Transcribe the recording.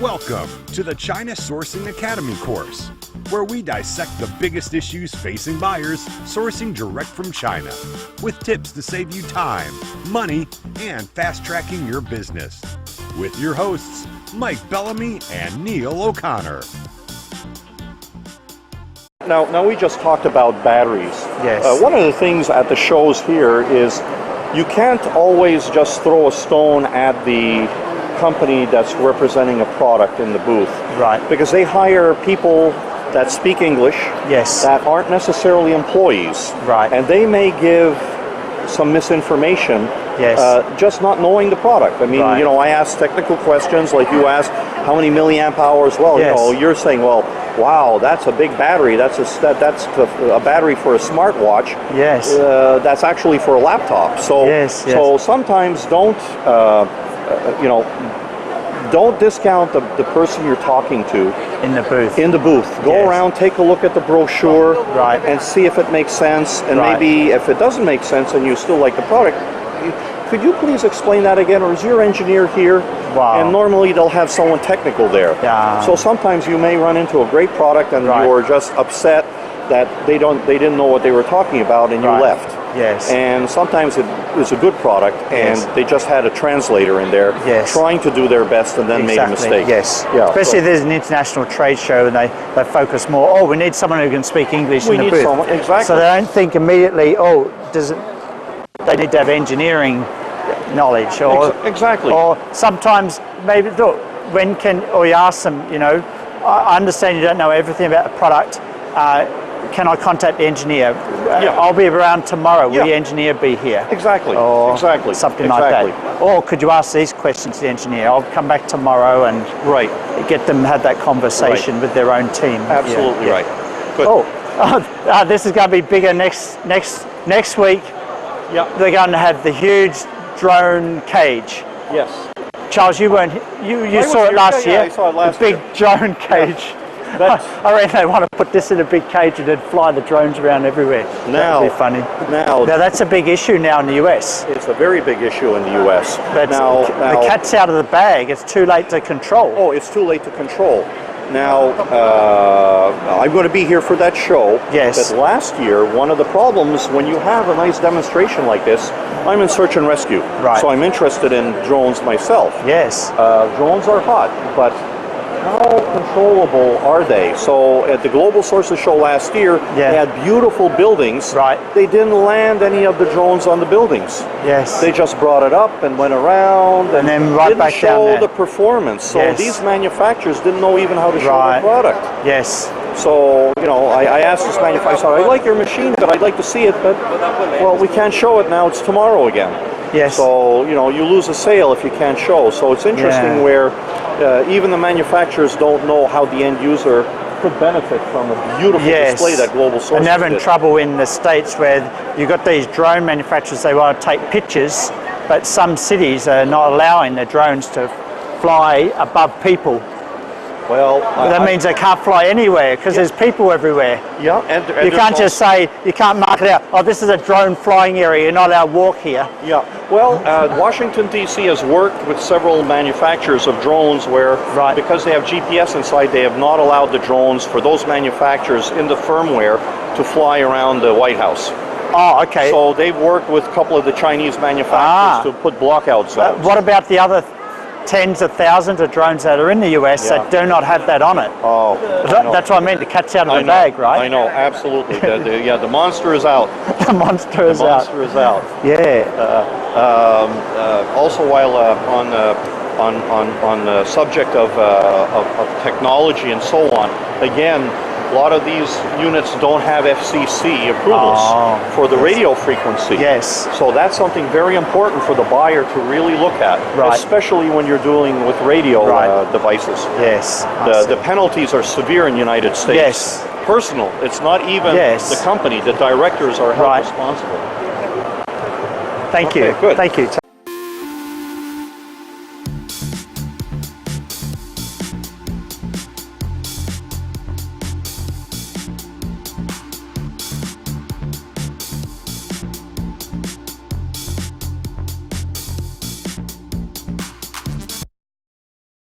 Welcome to the China Sourcing Academy course, where we dissect the biggest issues facing buyers sourcing direct from China, with tips to save you time, money, and fast-tracking your business. With your hosts, Mike Bellamy and Neil O'Connor. Now we just talked about batteries. Yes. One of the things at the shows here is you can't always just throw a stone at the company that's representing a product in the booth. Right. Because they hire people that speak English. Yes. That aren't necessarily employees. Right. And they may give some misinformation. Yes. Just not knowing the product. I mean, Right. you know, I ask technical questions like you asked, how many milliamp hours? Well, Yes. you know, you're saying, well, wow, that's a big battery. That's a battery for a smartwatch. Yes. That's actually for a laptop. So, Yes, yes. so sometimes don't discount the person you're talking to In the booth. in the booth. Go Yes. around, take a look at the brochure, Right. and see if it makes sense. And Right. maybe if it doesn't make sense and you still like the product, could you please explain that again? Or is your engineer here? Wow. And normally they'll have someone technical there. Yeah. So sometimes you may run into a great product and Right. you're just upset that they didn't know what they were talking about and you Right. left. Yes. And sometimes it is a good product and Yes. they just had a translator in there Yes. trying to do their best and then made a mistake. Yes. Yeah, Especially if so there's an international trade show and they focus more, oh, we need someone who can speak English we in the need booth. someone, exactly. So they don't think immediately, oh, they need to have engineering knowledge or exactly. Or sometimes maybe look, or you ask them, you know, I understand you don't know everything about the product. Can I contact the engineer? Yeah. I'll be around tomorrow. Will Yeah. the engineer be here? Exactly. Or exactly. something exactly. like that. Or could you ask these questions to the engineer? I'll come back tomorrow and Right. get them to have that conversation with their own team. Absolutely Yeah. right. Good. This is going to be bigger next week. Yeah. They're going to have the huge drone cage. Yes. Charles, you weren't. You was saw it here. last Yeah, year. I saw it last the big year. drone cage. That's I reckon they want to put this in a big cage and then fly the drones around everywhere. Now- That'd be funny. now Now that's a big issue now in the US. it's a very big issue in the U.S. But now, the cat's out of the bag. It's too late to control. oh, it's too late to control. Now, I'm going to be here for that show. Yes. But last year, one of the problems when you have a nice demonstration like this, I'm in search and rescue. Right. So I'm interested in drones myself. Yes. Drones are hot, but how controllable are they? So at the Global Sources Show last year, Yeah. they had beautiful buildings. Right. They didn't land any of the drones on the buildings. Yes. They just brought it up and went around And then right didn't back show down there. the performance. So Yes. these manufacturers didn't know even how to show Right. the product. Yes. So, you know, I asked this manufacturer, I said, I like your machine, but I'd like to see it, but, well, we can't show it now, it's tomorrow again. Yes. So, you know, you lose a sale if you can't show. So it's interesting Yeah. where even the manufacturers don't know how the end user could benefit from a beautiful Yes. display that Global Sources And they're having did. trouble in the States where you've got these drone manufacturers, they want to take pictures, but some cities are not allowing their drones to fly above people. Well, That means they can't fly anywhere because there's people everywhere. yeah, and You there's can't also- just say, you can't mark it out, oh, this is a drone flying area, you're not allowed to walk here. Yeah, well, Washington, D.C. has worked with several manufacturers of drones where, Right. because they have GPS inside, they have not allowed the drones for those manufacturers in the firmware to fly around the White House. Oh, okay. So they've worked with a couple of the Chinese manufacturers to put blockouts zones. What about the other tens of thousands of drones that are in the US Yeah. that do not have that on it? Oh, I know. That's what I meant, the cat's out of I the know, bag, right? I know, absolutely. The monster is out. The monster is The out. monster is out. Yeah. Also, while on the subject of technology and so on, again, a lot of these units don't have FCC approvals for the radio frequency. Yes. So that's something very important for the buyer to really look at, Right. especially when you're dealing with radio Right. devices. Yes. The penalties are severe in the United States. Yes. Personal. It's not even Yes. the company. The directors are held Right. responsible. Thank Okay, you. good. Thank you.